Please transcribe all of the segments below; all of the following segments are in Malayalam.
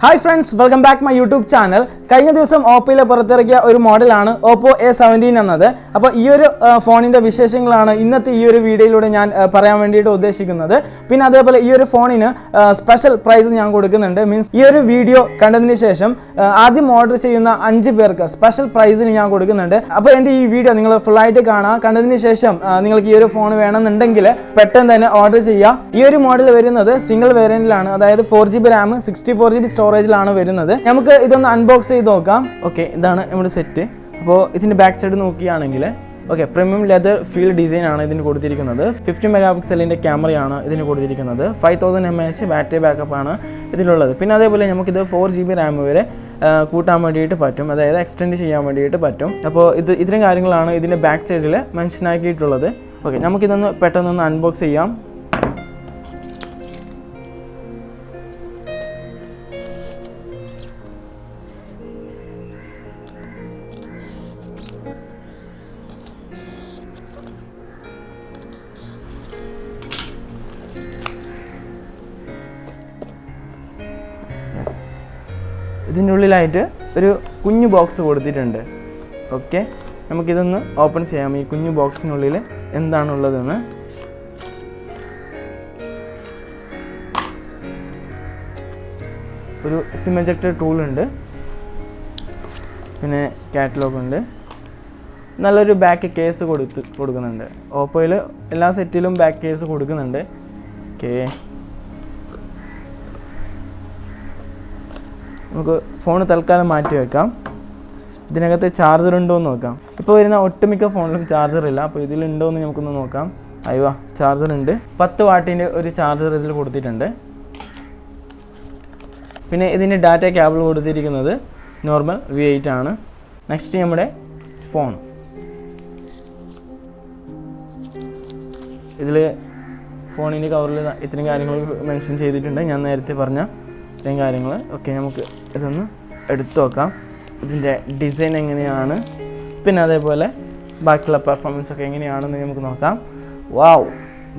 Hi friends, welcome back to my YouTube channel. കഴിഞ്ഞ ദിവസം ഓപ്പോയിൽ പുറത്തിറക്കിയ ഒരു മോഡലാണ് Oppo A17 എന്നത്. അപ്പോൾ ഈ ഒരു ഫോണിന്റെ വിശേഷങ്ങളാണ് ഇന്നത്തെ ഈ ഒരു വീഡിയോയിലൂടെ ഞാൻ പറയാൻ വേണ്ടിയിട്ട് ഉദ്ദേശിക്കുന്നത്. പിന്നെ അതേപോലെ ഈ ഒരു ഫോണിന് സ്പെഷ്യൽ പ്രൈസ് ഞാൻ കൊടുക്കുന്നുണ്ട്. മീൻസ് ഈ ഒരു വീഡിയോ കണ്ടതിന് ശേഷം ആദ്യം ഓർഡർ ചെയ്യുന്ന 5 പേർക്ക് സ്പെഷ്യൽ പ്രൈസിന് ഞാൻ കൊടുക്കുന്നുണ്ട്. അപ്പോൾ എൻ്റെ ഈ വീഡിയോ നിങ്ങൾ ഫുൾ ആയിട്ട് കാണുക. കണ്ടതിന് ശേഷം നിങ്ങൾക്ക് ഈ ഒരു ഫോൺ വേണമെന്നുണ്ടെങ്കിൽ പെട്ടെന്ന് തന്നെ ഓർഡർ ചെയ്യുക. ഈ ഒരു മോഡൽ വരുന്നത് സിംഗിൾ വേരിയന്റിലാണ്, അതായത് 4GB RAM 64GB സ്റ്റോറേജിലാണ് വരുന്നത്. നമുക്ക് ഇതൊന്ന് അൺബോക്സ് ചെയ്ത് നോക്കാം. ഓക്കെ, ഇതാണ് നമ്മുടെ സെറ്റ്. അപ്പോൾ ഇതിൻ്റെ ബാക്ക് സൈഡ് നോക്കുകയാണെങ്കിൽ okay, premium leather field design ആണ് ഇതിന് കൊടുത്തിരിക്കുന്നത്. 50 മെഗാ പിക്സലിൻ്റെ ക്യാമറയാണ് ഇതിന് കൊടുത്തിരിക്കുന്നത്. 5000 mAh ബാറ്ററി ബാക്കപ്പ് ആണ് ഇതിലുള്ളത്. പിന്നെ അതേപോലെ നമുക്കിത് 4GB RAM വരെ കൂട്ടാൻ വേണ്ടിയിട്ട് പറ്റും, അതായത് എക്സ്റ്റെൻഡ് ചെയ്യാൻ വേണ്ടിയിട്ട് പറ്റും. അപ്പോൾ ഇത്രയും കാര്യങ്ങളാണ് ഇതിൻ്റെ ബാക്ക് സൈഡിൽ മെൻഷൻ ആക്കിയിട്ടുള്ളത്. ഓക്കെ, നമുക്കിതൊന്ന് പെട്ടെന്നൊന്ന് അൺബോക്സ് ചെയ്യാം. ഇതിൻ്റെ ഉള്ളിലായിട്ട് ഒരു കുഞ്ഞു ബോക്സ് കൊടുത്തിട്ടുണ്ട്. ഓക്കെ, നമുക്കിതൊന്ന് ഓപ്പൺ ചെയ്യാം. ഈ കുഞ്ഞു ബോക്സിനുള്ളിൽ എന്താണുള്ളതെന്ന്. ഒരു സിം എജക്ടർ ടൂൾ ഉണ്ട്, പിന്നെ കാറ്റലോഗ് ഉണ്ട്, നല്ലൊരു ബാക്ക് കേസ് കൊടുക്കുന്നുണ്ട്. ഓപ്പോയിൽ എല്ലാ സെറ്റിലും ബാക്ക് കേസ് കൊടുക്കുന്നുണ്ട്. ഓക്കെ, നമുക്ക് ഫോൺ തൽക്കാലം മാറ്റി വെക്കാം. ഇതിനകത്ത് ചാർജർ ഉണ്ടോ എന്ന് നോക്കാം. ഇപ്പോൾ വരുന്ന ഒട്ടുമിക്ക ഫോണിലും ചാർജർ ഇല്ല, അപ്പോൾ ഇതിലുണ്ടോ എന്ന് നമുക്കൊന്ന് നോക്കാം. അയ്യോ, ചാർജർ ഉണ്ട്. 10 വാട്ടിൻ്റെ ഒരു ചാർജർ ഇതിൽ കൊടുത്തിട്ടുണ്ട്. പിന്നെ ഇതിൻ്റെ ഡാറ്റ കേബിൾ കൊടുത്തിരിക്കുന്നത് നോർമൽ V8 ആണ്. നെക്സ്റ്റ് നമ്മുടെ ഫോൺ. ഇതിൽ ഫോണിൻ്റെ കവറിൽ ഇത്രയും കാര്യങ്ങൾ മെൻഷൻ ചെയ്തിട്ടുണ്ട്, ഞാൻ നേരത്തെ പറഞ്ഞ ഇത്രയും കാര്യങ്ങൾ. ഓക്കെ, നമുക്ക് ഇതൊന്ന് എടുത്തു നോക്കാം. ഇതിൻ്റെ ഡിസൈൻ എങ്ങനെയാണ്, പിന്നെ അതേപോലെ ബാക്കിയുള്ള പെർഫോമൻസ് ഒക്കെ എങ്ങനെയാണെന്ന് നമുക്ക് നോക്കാം. വാവ്,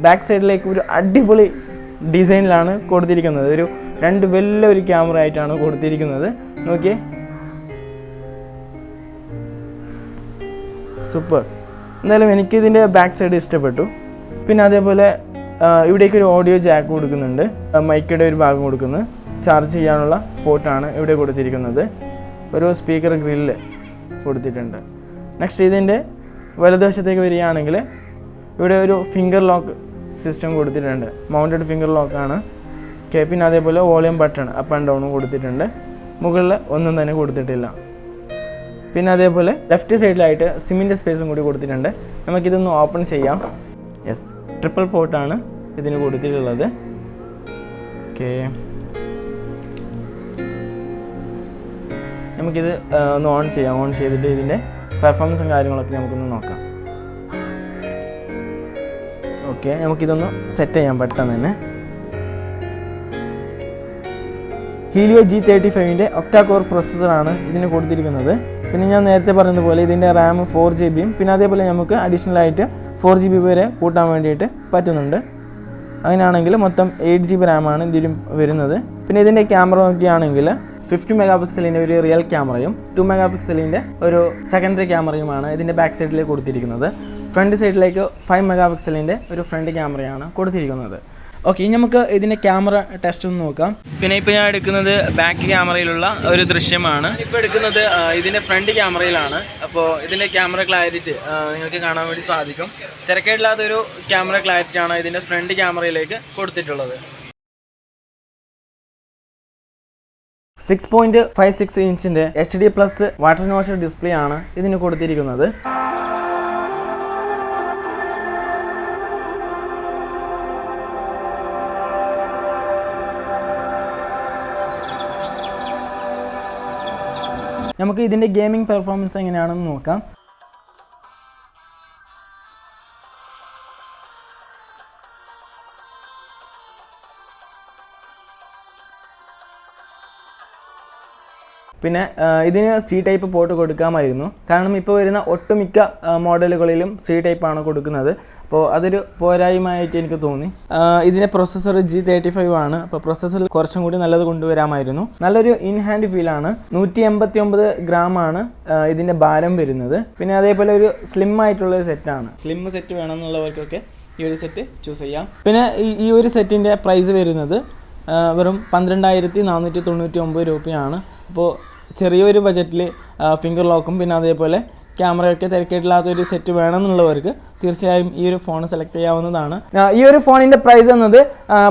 ബാക്ക് സൈഡിലേക്ക് ഒരു അടിപൊളി ഡിസൈനിലാണ് കൊടുത്തിരിക്കുന്നത്. ഒരു വലിയൊരു ക്യാമറ ആയിട്ടാണ് കൊടുത്തിരിക്കുന്നത്. നോക്കിയേ, സൂപ്പർ. എന്തായാലും എനിക്കിതിൻ്റെ ബാക്ക് സൈഡ് ഇഷ്ടപ്പെട്ടു. പിന്നെ അതേപോലെ ഇവിടേക്ക് ഒരു ഓഡിയോ ജാക്ക് കൊടുക്കുന്നുണ്ട്, മൈക്കയുടെ ഒരു ഭാഗം കൊടുക്കുന്നു, ചാർജ് ചെയ്യാനുള്ള പോർട്ടാണ് ഇവിടെ കൊടുത്തിരിക്കുന്നത്. ഒരു സ്പീക്കർ ഗ്രില്ല് കൊടുത്തിട്ടുണ്ട്. നെക്സ്റ്റ് ഇതിൻ്റെ വലതുവശത്തേക്ക് വരികയാണെങ്കിൽ ഇവിടെ ഒരു ഫിംഗർ ലോക്ക് സിസ്റ്റം കൊടുത്തിട്ടുണ്ട്, മൗണ്ടഡ് ഫിംഗർ ലോക്കാണ്. ഓക്കെ, പിന്നെ അതേപോലെ വോളിയം ബട്ടൺ അപ്പ് ആൻഡ് ഡൗണും കൊടുത്തിട്ടുണ്ട്. മുകളിൽ ഒന്നും തന്നെ കൊടുത്തിട്ടില്ല. പിന്നെ അതേപോലെ ലെഫ്റ്റ് സൈഡിലായിട്ട് സിമ്മിൻ്റെ സ്പേസും കൂടി കൊടുത്തിട്ടുണ്ട്. നമുക്കിതൊന്ന് ഓപ്പൺ ചെയ്യാം. യെസ്, ട്രിപ്പിൾ പോർട്ടാണ് ഇതിന് കൊടുത്തിട്ടുള്ളത്. ഓക്കെ, നമുക്കിത് ഒന്ന് ഓൺ ചെയ്യാം. ഓൺ ചെയ്തിട്ട് ഇതിൻ്റെ പെർഫോമൻസും കാര്യങ്ങളൊക്കെ നമുക്കൊന്ന് നോക്കാം. ഓക്കെ, നമുക്കിതൊന്ന് സെറ്റ് ചെയ്യാം പെട്ടെന്ന് തന്നെ. ഹീലിയോ G35ൻ്റെ ഒക്ടാ കോർ പ്രൊസസ്സറാണ് ഇതിന് കൊടുത്തിരിക്കുന്നത്. പിന്നെ ഞാൻ നേരത്തെ പറഞ്ഞതുപോലെ ഇതിൻ്റെ RAM 4GB പിന്നെ അതേപോലെ നമുക്ക് അഡീഷണലായിട്ട് 4GB വരെ കൂട്ടാൻ വേണ്ടിയിട്ട് പറ്റുന്നുണ്ട്. അങ്ങനെയാണെങ്കിൽ മൊത്തം 8GB RAM ആണ് ഇതിലും വരുന്നത്. പിന്നെ ഇതിൻ്റെ ക്യാമറ നോക്കുകയാണെങ്കിൽ 50 മെഗാ പിക്സലിൻ്റെ ഒരു റിയൽ ക്യാമറയും 2 മെഗാ പിക്സലിൻ്റെ ഒരു സെക്കൻഡറി ക്യാമറയുമാണ് ഇതിൻ്റെ ബാക്ക് സൈഡിലേക്ക് കൊടുത്തിരിക്കുന്നത്. ഫ്രണ്ട് സൈഡിലേക്ക് 5 മെഗാ പിക്സലിൻ്റെ ഒരു ഫ്രണ്ട് ക്യാമറയാണ് കൊടുത്തിരിക്കുന്നത്. ഓക്കെ, ഇനി നമുക്ക് ഇതിൻ്റെ ക്യാമറ ടെസ്റ്റ് ഒന്ന് നോക്കാം. പിന്നെ ഇപ്പോൾ ഞാൻ എടുക്കുന്നത് ബാക്ക് ക്യാമറയിലുള്ള ഒരു ദൃശ്യമാണ്. ഇപ്പോൾ എടുക്കുന്നത് ഇതിൻ്റെ ഫ്രണ്ട് ക്യാമറയിലാണ്. അപ്പോൾ ഇതിൻ്റെ ക്യാമറ ക്ലാരിറ്റി നിങ്ങൾക്ക് കാണാൻ വേണ്ടി സാധിക്കും. തിരക്കേടില്ലാത്തൊരു ക്യാമറ ക്ലാരിറ്റിയാണ് ഇതിൻ്റെ ഫ്രണ്ട് ക്യാമറയിലേക്ക് കൊടുത്തിട്ടുള്ളത്. 6.56 ഇഞ്ചിൻ്റെ HD+ വാട്ടർ നോച്ച് ഡിസ്പ്ലേ ആണ് ഇതിന് കൊടുത്തിരിക്കുന്നത്. നമുക്ക് ഇതിൻ്റെ ഗെയിമിംഗ് പെർഫോമൻസ് എങ്ങനെയാണെന്ന് നോക്കാം. പിന്നെ ഇതിന് സി ടൈപ്പ് പോർട്ട് കൊടുക്കാമായിരുന്നു. കാരണം ഇപ്പോൾ വരുന്ന ഒട്ടുമിക്ക മോഡലുകളിലും സി ടൈപ്പാണ് കൊടുക്കുന്നത്. അപ്പോൾ അതൊരു പോരായ്മയായിട്ട് എനിക്ക് തോന്നി. ഇതിൻ്റെ പ്രൊസസ്സർ G35 ആണ്. അപ്പോൾ പ്രൊസസ്സറിൽ കുറച്ചും കൂടി നല്ലത് കൊണ്ടുവരാമായിരുന്നു. നല്ലൊരു ഇൻ ഹാൻഡ് ഫീലാണ്. 189 ഗ്രാമാണ് ഇതിൻ്റെ ഭാരം വരുന്നത്. പിന്നെ അതേപോലെ ഒരു സ്ലിം ആയിട്ടുള്ളൊരു സെറ്റാണ്. സ്ലിം സെറ്റ് വേണമെന്നുള്ളവർക്കൊക്കെ ഈ ഒരു സെറ്റ് ചൂസ് ചെയ്യാം. പിന്നെ ഈ ഒരു സെറ്റിൻ്റെ പ്രൈസ് വരുന്നത് വെറും 12,499 രൂപയാണ്. അപ്പോൾ ചെറിയൊരു ബജറ്റിൽ ഫിംഗർ ലോക്കും പിന്നെ അതേപോലെ ക്യാമറയൊക്കെ തിരക്കിയിട്ടില്ലാത്തൊരു സെറ്റ് വേണമെന്നുള്ളവർക്ക് തീർച്ചയായും ഈ ഒരു ഫോൺ സെലക്ട് ചെയ്യാവുന്നതാണ്. ഈ ഒരു ഫോണിൻ്റെ പ്രൈസ് എന്നത്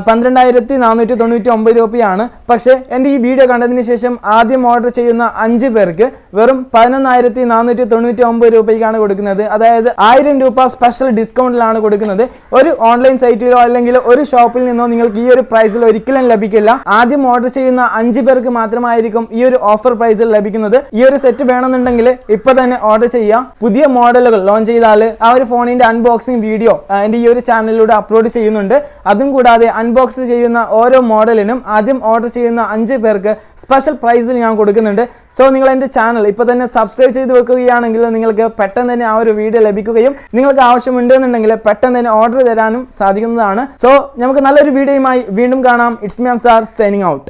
12,499 രൂപയാണ്. പക്ഷേ എൻ്റെ ഈ വീഡിയോ കണ്ടതിന് ശേഷം ആദ്യം ഓർഡർ ചെയ്യുന്ന 5 പേർക്ക് വെറും 11,499 രൂപയ്ക്കാണ് കൊടുക്കുന്നത്. അതായത് 1000 രൂപ സ്പെഷ്യൽ ഡിസ്കൗണ്ടിലാണ് കൊടുക്കുന്നത്. ഒരു ഓൺലൈൻ സൈറ്റിലോ അല്ലെങ്കിൽ ഒരു ഷോപ്പിൽ നിന്നോ നിങ്ങൾക്ക് ഈ ഒരു പ്രൈസിൽ ഒരിക്കലും ലഭിക്കില്ല. ആദ്യം ഓർഡർ ചെയ്യുന്ന 5 പേർക്ക് മാത്രമായിരിക്കും ഈ ഒരു ഓഫർ പ്രൈസിൽ ലഭിക്കുന്നത്. ഈ ഒരു സെറ്റ് വേണമെന്നുണ്ടെങ്കിൽ ഇപ്പോൾ തന്നെ ഓർഡർ ചെയ്യുക. പുതിയ മോഡലുകൾ ലോഞ്ച് ചെയ്താൽ ആ ഒരു ഫോണിൻ്റെ അൺബോക്സിംഗ് വീഡിയോ എൻ്റെ ഈ ഒരു ചാനലിലൂടെ അപ്ലോഡ് ചെയ്യുന്നുണ്ട്. അതും കൂടാതെ അൺബോക്സ് ചെയ്യുന്ന ഓരോ മോഡലിനും ആദ്യം ഓർഡർ ചെയ്യുന്ന 5 പേർക്ക് സ്പെഷ്യൽ പ്രൈസിൽ ഞാൻ കൊടുക്കുന്നുണ്ട്. സോ നിങ്ങൾ എൻ്റെ ചാനൽ ഇപ്പോൾ തന്നെ സബ്സ്ക്രൈബ് ചെയ്ത് വെക്കുകയാണെങ്കിൽ നിങ്ങൾക്ക് പെട്ടെന്ന് തന്നെ ആ ഒരു വീഡിയോ ലഭിക്കുകയും നിങ്ങൾക്ക് ആവശ്യമുണ്ടെന്നുണ്ടെങ്കിൽ പെട്ടെന്ന് തന്നെ ഓർഡർ തരാനും സാധിക്കുന്നതാണ്. സോ നമുക്ക് നല്ലൊരു വീഡിയോയുമായി വീണ്ടും കാണാം. It's me Ansar signing out.